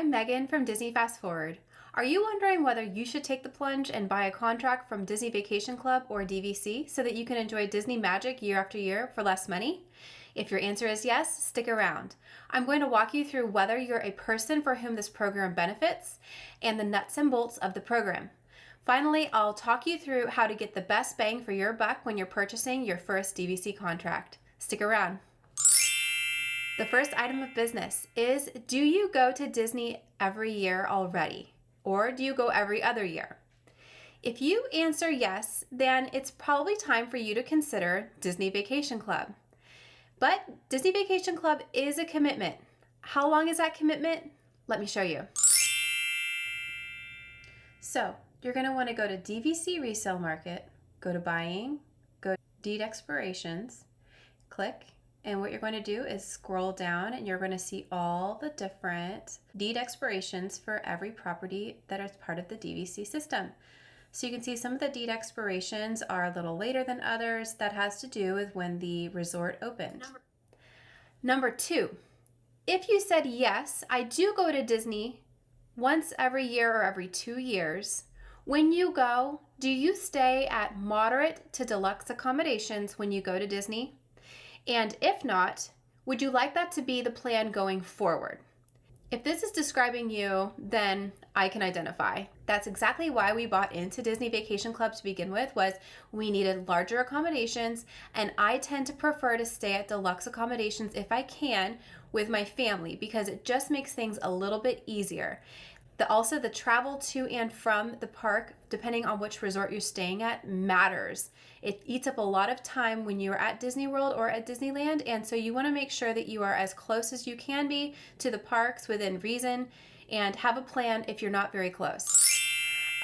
I'm Megan from Disney Fast Forward. Are you wondering whether you should take the plunge and buy a contract from Disney Vacation Club or DVC so that you can enjoy Disney magic year after year for less money? If your answer is yes, stick around. I'm going to walk you through whether you're a person for whom this program benefits and the nuts and bolts of the program. Finally, I'll talk you through how to get the best bang for your buck when you're purchasing your first DVC contract. Stick around. The first item of business is, do you go to Disney every year already? Or do you go every other year? If you answer yes, then it's probably time for you to consider Disney Vacation Club. But Disney Vacation Club is a commitment. How long is that commitment? Let me show you. So you're going to want to go to DVC Resale Market, go to Buying, go to Deed Expirations, click, and what you're going to do is scroll down and you're going to see all the different deed expirations for every property that is part of the DVC system. So you can see some of the deed expirations are a little later than others. That has to do with when the resort opened. Number two, if you said yes, I do go to Disney once every year or every 2 years, when you go, do you stay at moderate to deluxe accommodations when you go to Disney? And if not, would you like that to be the plan going forward? If this is describing you, then I can identify. That's exactly why we bought into Disney Vacation Club to begin with, was we needed larger accommodations, and I tend to prefer to stay at deluxe accommodations if I can with my family because it just makes things a little bit easier. Also, the travel to and from the park, depending on which resort you're staying at, matters. It eats up a lot of time when you're at Disney World or at Disneyland, and so you want to make sure that you are as close as you can be to the parks within reason and have a plan if you're not very close.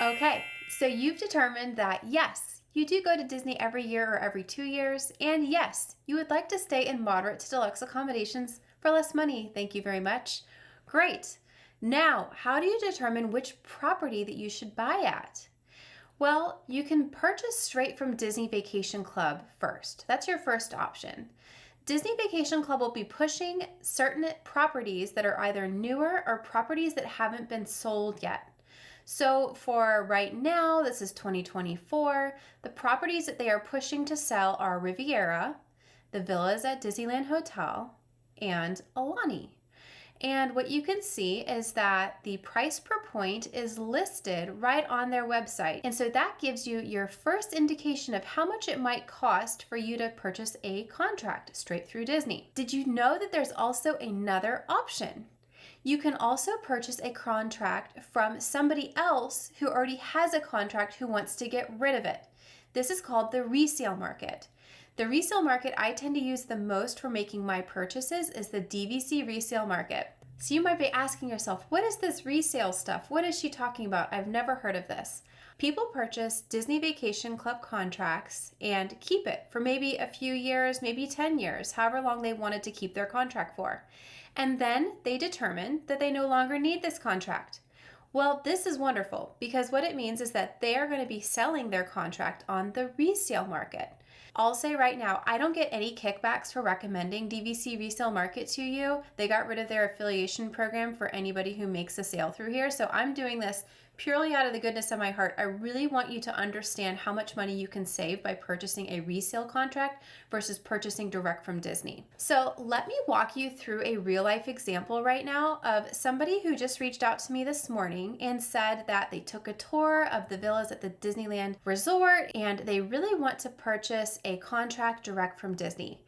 Okay, so you've determined that yes, you do go to Disney every year or every 2 years, and yes, you would like to stay in moderate to deluxe accommodations for less money. Thank you very much. Great. Now, how do you determine which property that you should buy at? Well, you can purchase straight from Disney Vacation Club first. That's your first option. Disney Vacation Club will be pushing certain properties that are either newer or properties that haven't been sold yet. So for right now, this is 2024, the properties that they are pushing to sell are Riviera, the villas at Disneyland Hotel, and Alani. And what you can see is that the price per point is listed right on their website. And so that gives you your first indication of how much it might cost for you to purchase a contract straight through Disney. Did you know that there's also another option? You can also purchase a contract from somebody else who already has a contract who wants to get rid of it. This is called the resale market. The resale market I tend to use the most for making my purchases is the DVC resale market. So you might be asking yourself, what is this resale stuff? What is she talking about? I've never heard of this. People purchase Disney Vacation Club contracts and keep it for maybe a few years, maybe 10 years, however long they wanted to keep their contract for. And then they determine that they no longer need this contract. Well, this is wonderful because what it means is that they are going to be selling their contract on the resale market. I'll say right now, I don't get any kickbacks for recommending DVC Resale Market to you. They got rid of their affiliation program for anybody who makes a sale through here. So I'm doing this purely out of the goodness of my heart. I really want you to understand how much money you can save by purchasing a resale contract versus purchasing direct from Disney. So let me walk you through a real life example right now of somebody who just reached out to me this morning and said that they took a tour of the villas at the Disneyland Resort and they really want to purchase a contract direct from Disney.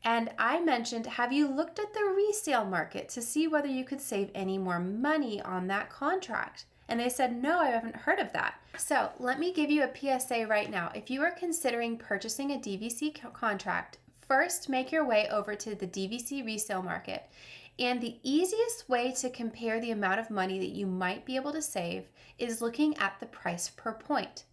And I mentioned, have you looked at the resale market to see whether you could save any more money on that contract? And they said, no, I haven't heard of that. So let me give you a PSA right now. If you are considering purchasing a DVC contract, first make your way over to the DVC resale market. And the easiest way to compare the amount of money that you might be able to save is looking at the price per point.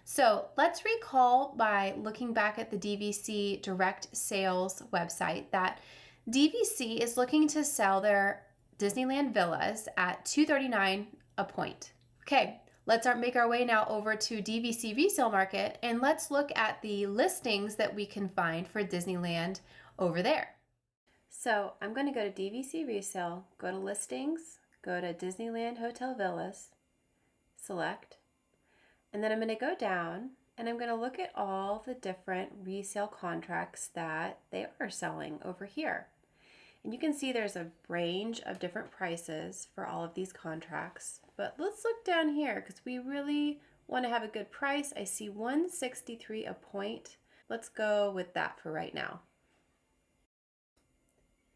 So let's recall by looking back at the DVC direct sales website that DVC is looking to sell their Disneyland villas at $239 a point. Okay, let's make our way now over to DVC Resale Market and let's look at the listings that we can find for Disneyland over there. So I'm going to go to DVC Resale, go to Listings, go to Disneyland Hotel Villas, select, and then I'm going to go down and I'm going to look at all the different resale contracts that they are selling over here. And you can see there's a range of different prices for all of these contracts. But let's look down here because we really want to have a good price. I see $163 a point. Let's go with that for right now.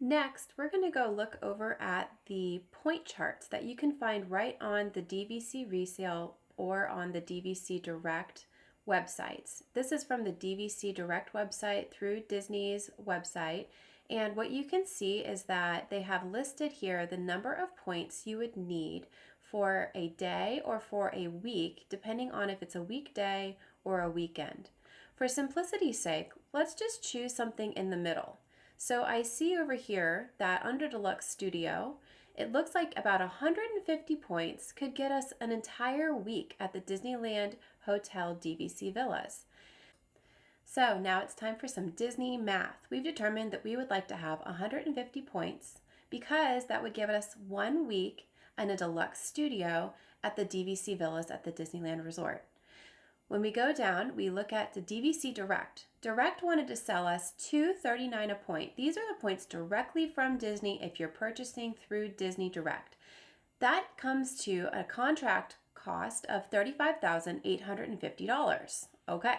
Next, we're going to go look over at the point charts that you can find right on the DVC Resale or on the DVC Direct websites. This is from the DVC Direct website through Disney's website. And what you can see is that they have listed here the number of points you would need for a day or for a week, depending on if it's a weekday or a weekend. For simplicity's sake, let's just choose something in the middle. So I see over here that under Deluxe Studio, it looks like about 150 points could get us an entire week at the Disneyland Hotel DVC Villas. So now it's time for some Disney math. We've determined that we would like to have 150 points because that would give us 1 week in a deluxe studio at the DVC Villas at the Disneyland Resort. When we go down, we look at the DVC Direct. Direct wanted to sell us $239 a point. These are the points directly from Disney if you're purchasing through Disney Direct. That comes to a contract cost of $35,850. Okay.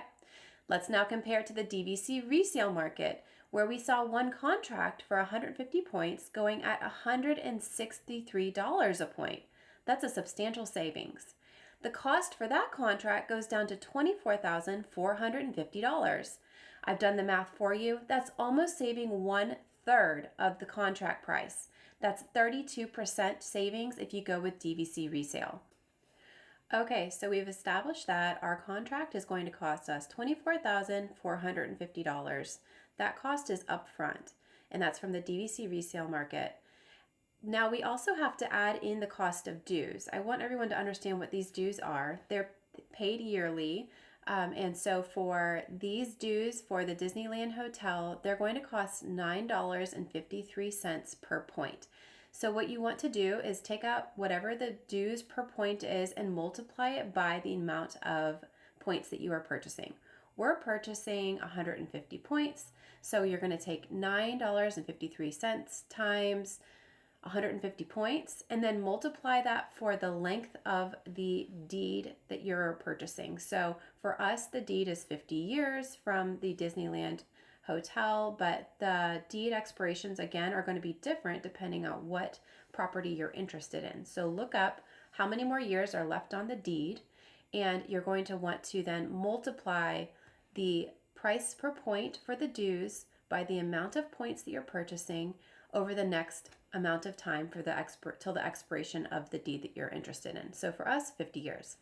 Let's now compare to the DVC resale market, where we saw one contract for 150 points going at $163 a point. That's a substantial savings. The cost for that contract goes down to $24,450. I've done the math for you. That's almost saving 1/3 of the contract price. That's 32% savings if you go with DVC resale. Okay, so we've established that our contract is going to cost us $24,450. That cost is upfront, and that's from the DVC resale market. Now we also have to add in the cost of dues. I want everyone to understand what these dues are. They're paid yearly, and so for these dues for the Disneyland Hotel, they're going to cost $9.53 per point. So what you want to do is take out whatever the dues per point is and multiply it by the amount of points that you are purchasing. We're purchasing 150 points, so you're going to take $9.53 times 150 points and then multiply that for the length of the deed that you're purchasing. So for us, the deed is 50 years from the Disneyland Hotel, but the deed expirations again are going to be different depending on what property you're interested in. So look up how many more years are left on the deed, and you're going to want to then multiply the price per point for the dues by the amount of points that you're purchasing over the next amount of time for till the expiration of the deed that you're interested in. So for us, 50 years.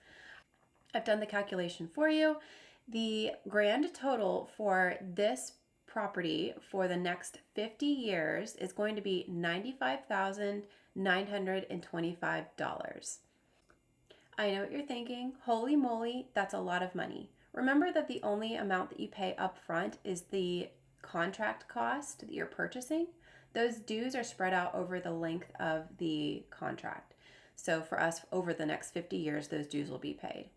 I've done the calculation for you. The grand total for this property for the next 50 years is going to be $95,925. I know what you're thinking. Holy moly, that's a lot of money. Remember that the only amount that you pay up front is the contract cost that you're purchasing. Those dues are spread out over the length of the contract. So for us, over the next 50 years, those dues will be paid.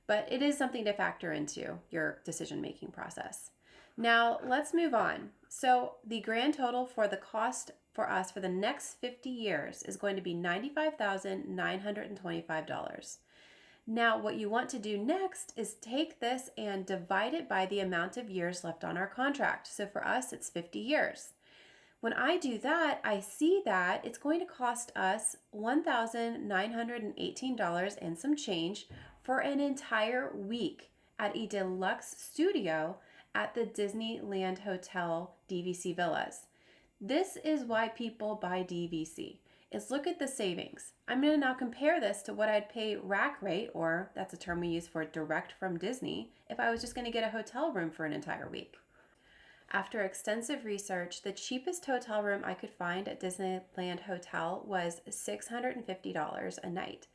But it is something to factor into your decision-making process. Now, let's move on. So the grand total for the cost for us for the next 50 years is going to be $95,925. Now, what you want to do next is take this and divide it by the amount of years left on our contract. So for us, it's 50 years. When I do that, I see that it's going to cost us $1,918 and some change for an entire week at a deluxe studio at the Disneyland Hotel DVC Villas. This is why people buy DVC, is look at the savings. I'm going to now compare this to what I'd pay rack rate, or that's a term we use for direct from Disney, if I was just going to get a hotel room for an entire week. After extensive research, the cheapest hotel room I could find at Disneyland Hotel was $650 a night.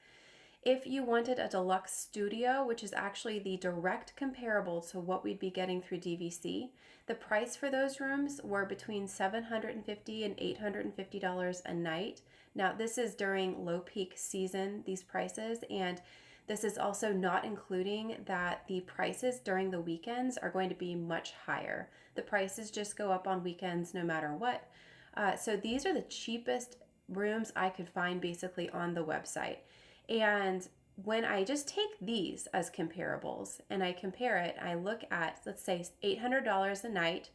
If you wanted a deluxe studio, which is actually the direct comparable to what we'd be getting through DVC, the price for those rooms were between $750 and $850 a night. Now, this is during low peak season, these prices, and this is also not including that the prices during the weekends are going to be much higher. The prices just go up on weekends no matter what. So these are the cheapest rooms I could find basically on the website. And when I just take these as comparables and I compare it, I look at, let's say, $800 a night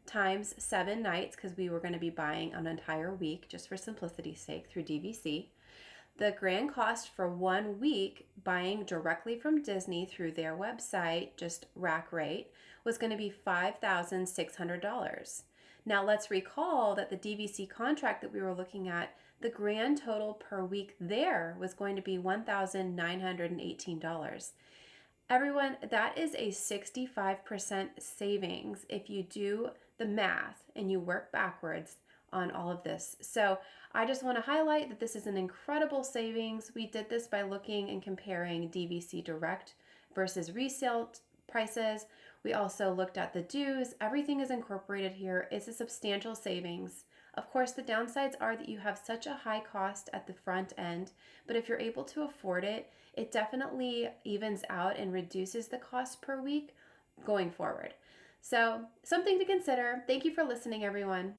times 7 nights, because we were going to be buying an entire week just for simplicity's sake through DVC. The grand cost for 1 week buying directly from Disney through their website, just rack rate, was going to be $5,600. Now let's recall that the DVC contract that we were looking at, the grand total per week there was going to be $1,918. Everyone, that is a 65% savings if you do the math and you work backwards on all of this. So I just want to highlight that this is an incredible savings. We did this by looking and comparing DVC direct versus resale prices. We also looked at the dues. Everything is incorporated here. It's a substantial savings. Of course, the downsides are that you have such a high cost at the front end, but if you're able to afford it, it definitely evens out and reduces the cost per week going forward. So, something to consider. Thank you for listening, everyone.